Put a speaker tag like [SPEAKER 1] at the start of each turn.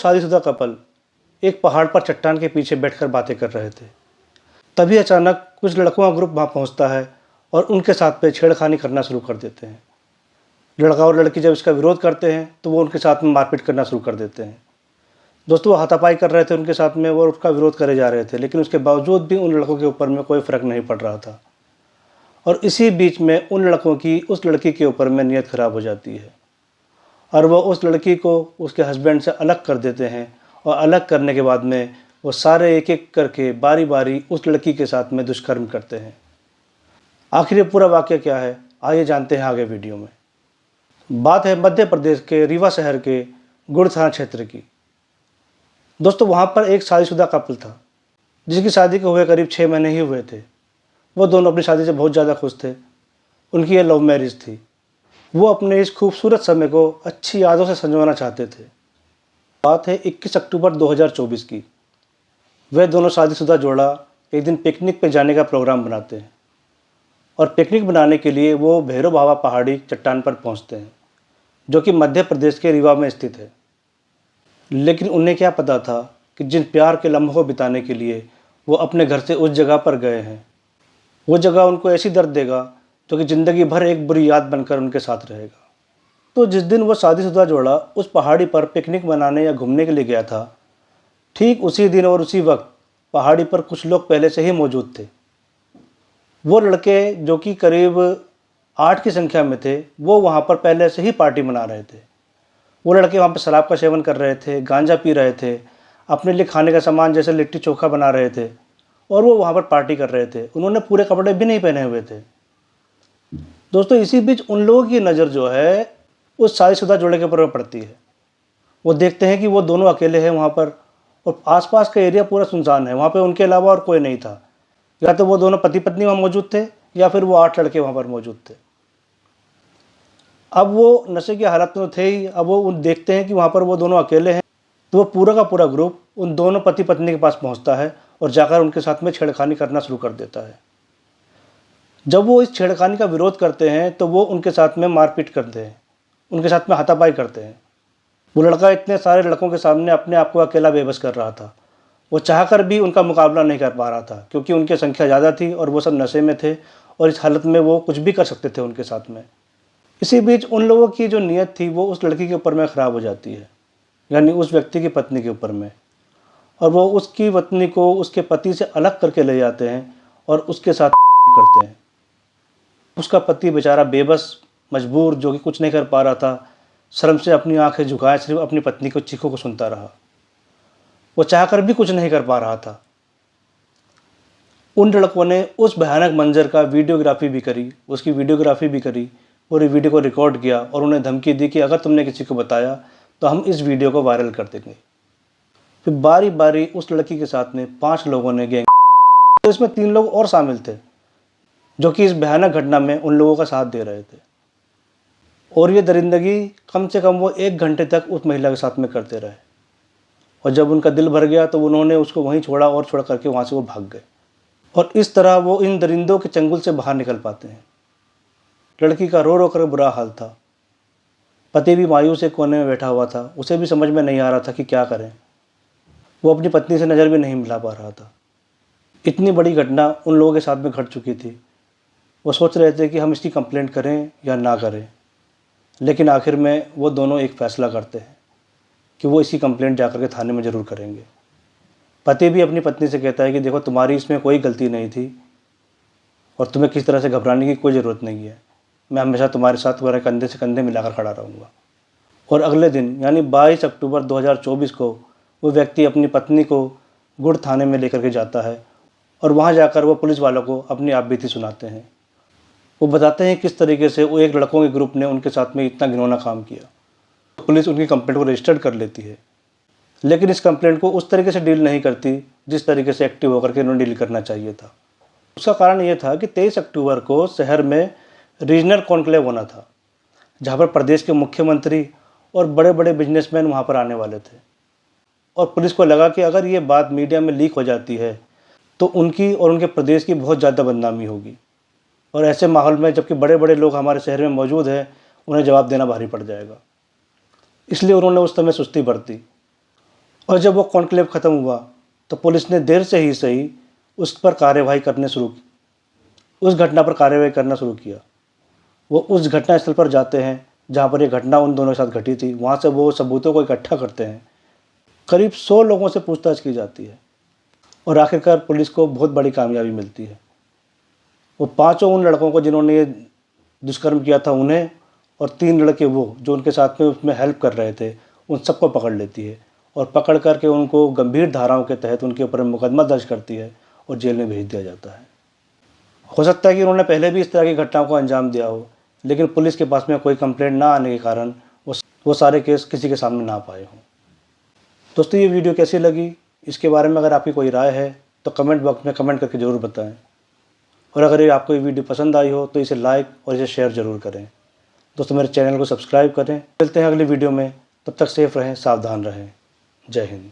[SPEAKER 1] शादीशुदा कपल एक पहाड़ पर चट्टान के पीछे बैठकर बातें कर रहे थे। तभी अचानक कुछ लड़कों का ग्रुप वहाँ पहुँचता है और उनके साथ पे छेड़खानी करना शुरू कर देते हैं। लड़का और लड़की जब इसका विरोध करते हैं तो वो उनके साथ में मारपीट करना शुरू कर देते हैं। दोस्तों, वो हाथापाई कर रहे थे उनके साथ में, वो उसका विरोध करे जा रहे थे, लेकिन उसके बावजूद भी उन लड़कों के ऊपर में कोई फ़र्क नहीं पड़ रहा था। और इसी बीच में उन लड़कों की उस लड़की के ऊपर में नीयत ख़राब हो जाती है और वो उस लड़की को उसके हस्बैंड से अलग कर देते हैं। और अलग करने के बाद में वो सारे एक एक करके बारी बारी उस लड़की के साथ में दुष्कर्म करते हैं। आखिर ये पूरा वाक़या क्या है, आइए जानते हैं आगे वीडियो में। बात है मध्य प्रदेश के रीवा शहर के गुड़ थाना क्षेत्र की। दोस्तों, वहाँ पर एक शादीशुदा कपल था जिसकी शादी को हुए करीब 6 महीने ही हुए थे। वो दोनों अपनी शादी से बहुत ज़्यादा खुश थे। उनकी ये लव मैरिज थी। वो अपने इस खूबसूरत समय को अच्छी यादों से संजोना चाहते थे। बात है 21 अक्टूबर 2024 की। वह दोनों शादीशुदा जोड़ा एक दिन पिकनिक पे जाने का प्रोग्राम बनाते हैं और पिकनिक बनाने के लिए वो भैरव बाबा पहाड़ी चट्टान पर पहुंचते हैं, जो कि मध्य प्रदेश के रीवा में स्थित है। लेकिन उन्हें क्या पता था कि जिन प्यार के लम्हों को बिताने के लिए वो अपने घर से उस जगह पर गए हैं, वो जगह उनको ऐसी दर्द देगा जो कि ज़िंदगी भर एक बुरी याद बनकर उनके साथ रहेगा। तो जिस दिन वो शादीशुदा जोड़ा उस पहाड़ी पर पिकनिक मनाने या घूमने के लिए गया था, ठीक उसी दिन और उसी वक्त पहाड़ी पर कुछ लोग पहले से ही मौजूद थे। वो लड़के जो कि करीब 8 की संख्या में थे, वो वहाँ पर पहले से ही पार्टी मना रहे थे। वो लड़के वहाँ पर शराब का सेवन कर रहे थे, गांजा पी रहे थे, अपने लिए खाने का सामान जैसे लिट्टी चोखा बना रहे थे और वो वहाँ पर पार्टी कर रहे थे। उन्होंने पूरे कपड़े भी नहीं पहने हुए थे। दोस्तों, इसी बीच उन लोगों की नज़र जो है उस शादीशुदा जोड़े के ऊपर पड़ती है। वो देखते हैं कि वो दोनों अकेले हैं वहाँ पर और आसपास का एरिया पूरा सुनसान है। वहाँ पे उनके अलावा और कोई नहीं था। या तो वो दोनों पति पत्नी वहाँ मौजूद थे या फिर वो 8 लड़के वहाँ पर मौजूद थे। अब वो नशे की हालत में थे ही। अब वो देखते हैं कि वहाँ पर वो दोनों अकेले हैं, तो वो पूरा का पूरा ग्रुप उन दोनों पति पत्नी के पास पहुँचता है और जाकर उनके साथ में छेड़खानी करना शुरू कर देता है। जब वो इस छेड़खानी का विरोध करते हैं तो वो उनके साथ में मारपीट करते हैं, उनके साथ में हाथापाई करते हैं। वो लड़का इतने सारे लड़कों के सामने अपने आप को अकेला बेबस कर रहा था। वो चाहकर भी उनका मुकाबला नहीं कर पा रहा था क्योंकि उनकी संख्या ज़्यादा थी और वो सब नशे में थे और इस हालत में वो कुछ भी कर सकते थे उनके साथ में। इसी बीच उन लोगों की जो नीयत थी वो उस लड़की के ऊपर में ख़राब हो जाती है, यानी उस व्यक्ति की पत्नी के ऊपर में। और वो उसकी पत्नी को उसके पति से अलग करके ले जाते हैं और उसके साथ करते हैं। उसका पति बेचारा बेबस, मजबूर, जो कि कुछ नहीं कर पा रहा था, शर्म से अपनी आंखें झुकाए सिर्फ अपनी पत्नी को चीखों को सुनता रहा। वो चाहकर भी कुछ नहीं कर पा रहा था। उन लड़कों ने उस भयानक मंजर का वीडियोग्राफी भी करी, उसकी वीडियोग्राफी भी करी, पूरी वीडियो को रिकॉर्ड किया और उन्हें धमकी दी कि अगर तुमने किसी को बताया तो हम इस वीडियो को वायरल कर देंगे। फिर बारी बारी उस लड़की के साथ में 5 लोगों ने गैंग, तो इसमें 3 लोग और शामिल थे जो कि इस भयानक घटना में उन लोगों का साथ दे रहे थे। और ये दरिंदगी कम से कम वो 1 घंटे तक उस महिला के साथ में करते रहे। और जब उनका दिल भर गया तो उन्होंने उसको वहीं छोड़ा और छोड़ करके वहाँ से वो भाग गए। और इस तरह वो इन दरिंदों के चंगुल से बाहर निकल पाते हैं। लड़की का रो रो कर बुरा हाल था। पति भी मायूस एक कोने में बैठा हुआ था। उसे भी समझ में नहीं आ रहा था कि क्या करें। वो अपनी पत्नी से नज़र भी नहीं मिला पा रहा था। इतनी बड़ी घटना उन लोगों के साथ में घट चुकी थी। वो सोच रहे थे कि हम इसकी कंप्लेंट करें या ना करें, लेकिन आखिर में वो दोनों एक फ़ैसला करते हैं कि वो इसकी कंप्लेंट जाकर के थाने में ज़रूर करेंगे। पति भी अपनी पत्नी से कहता है कि देखो, तुम्हारी इसमें कोई गलती नहीं थी और तुम्हें किसी तरह से घबराने की कोई ज़रूरत नहीं है। मैं हमेशा तुम्हारे साथ तुम्हारे कंधे से कंधे मिलाकर खड़ा रहूँगा। और अगले दिन यानी 22 अक्टूबर 2024 को वो व्यक्ति अपनी पत्नी को गुड़ थाने में लेकर के जाता है और वहाँ जाकर वो पुलिस वालों को अपनी आपबीती सुनाते हैं। वो बताते हैं किस तरीके से वो एक लड़कों के ग्रुप ने उनके साथ में इतना घिनौना काम किया। पुलिस उनकी कंप्लेंट को रजिस्टर्ड कर लेती है, लेकिन इस कंप्लेंट को उस तरीके से डील नहीं करती जिस तरीके से एक्टिव होकर के उन्होंने डील करना चाहिए था। उसका कारण ये था कि 23 अक्टूबर को शहर में रीजनल कॉन्क्लेव होना था, जहाँ पर प्रदेश के मुख्यमंत्री और बड़े बड़े बिजनेसमैन वहाँ पर आने वाले थे। और पुलिस को लगा कि अगर ये बात मीडिया में लीक हो जाती है तो उनकी और उनके प्रदेश की बहुत ज़्यादा बदनामी होगी। और ऐसे माहौल में जबकि बड़े बड़े लोग हमारे शहर में मौजूद हैं, उन्हें जवाब देना भारी पड़ जाएगा। इसलिए उन्होंने उस समय सुस्ती बरती और जब वो कॉन्क्लेव ख़त्म हुआ तो पुलिस ने देर से ही सही उस पर कार्यवाही करने शुरू की, उस घटना पर कार्यवाही करना शुरू किया। वो उस घटनास्थल पर जाते हैं जहाँ पर ये घटना उन दोनों के साथ घटी थी। वहाँ से वो सबूतों को इकट्ठा करते हैं। करीब 100 लोगों से पूछताछ की जाती है और आखिरकार पुलिस को बहुत बड़ी कामयाबी मिलती है। वो पाँचों उन लड़कों को जिन्होंने ये दुष्कर्म किया था उन्हें, और 3 लड़के वो जो उनके साथ में उसमें हेल्प कर रहे थे, उन सबको पकड़ लेती है और पकड़ करके उनको गंभीर धाराओं के तहत उनके ऊपर मुकदमा दर्ज करती है और जेल में भेज दिया जाता है। हो सकता है कि उन्होंने पहले भी इस तरह की घटनाओं को अंजाम दिया हो, लेकिन पुलिस के पास में कोई कंप्लेंट ना आने के कारण वो सारे केस किसी के सामने ना पाए हों। दोस्तों, ये वीडियो कैसी लगी, इसके बारे में अगर आपकी कोई राय है तो कमेंट बॉक्स में कमेंट करके ज़रूर बताएं। और अगर ये आपको ये वीडियो पसंद आई हो तो इसे लाइक और इसे शेयर ज़रूर करें। दोस्तों, मेरे चैनल को सब्सक्राइब करें। मिलते हैं अगली वीडियो में, तब तक सेफ रहें, सावधान रहें। जय हिंद।